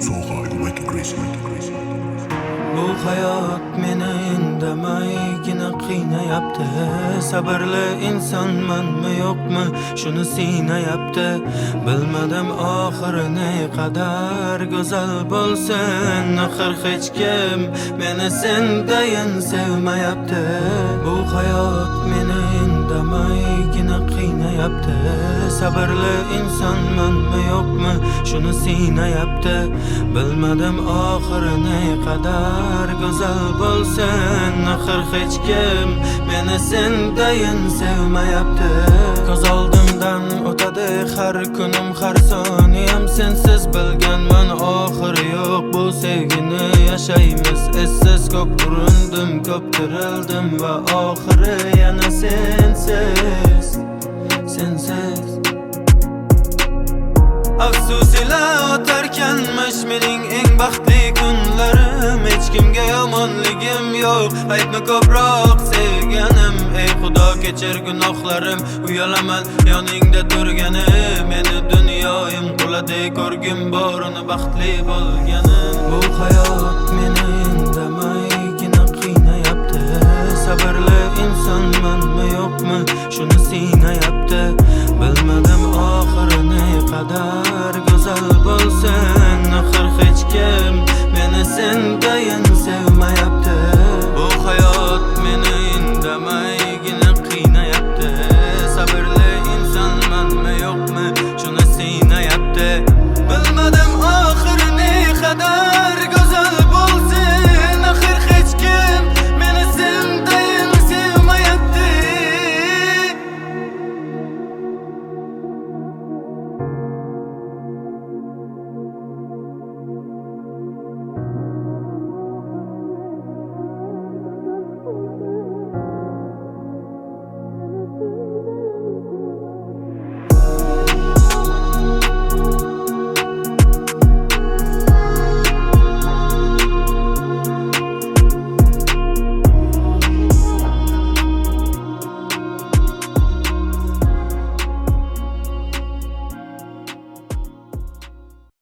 Soha, you make it crazy, make it crazy. Bu hayot meni indamaygina qiynayapti. Sabrli insonmanmi yo'qmi, shuni siynayapti. Bilmadim oxiri ne qadar go'zal bo'lsin. Axir hech kim meni sendayin sevmayapti. Bu hayot meni indamaygina qiynayapti. Sabrli insonmanmi yo'qmi, shuni siynayapti. Bilmadim oxiri ne qadar go'zal bo'lsin. Axir hech kim meni sendayin sevmayapti. Ko'z oldimdan o'tadi har kunim, har soniyam sensiz. Bilganman oxiri yo'q bu sevgini yashaymiz. Essiz ko'p urindim, ko'p tirildim va oxiri yana sensiz, sensiz. Afsus ila o'tarkanmish mening eng baxtli kunlarim. Hech kimga yomonligim yo'q, aybni ko'proq sevganim. Ey Xudo kechir gunohlarim, uyalaman yoningda turgani. Meni dunyoyim quladi ko'rgim borini baxtli bo'lganim. Bu hayot meni indamaygina qiynayapti. Sabrli insonmanmi yo'qmi, shuni siynayapti. Bilmadim oxiri ne qadar go'zal bo'lsin.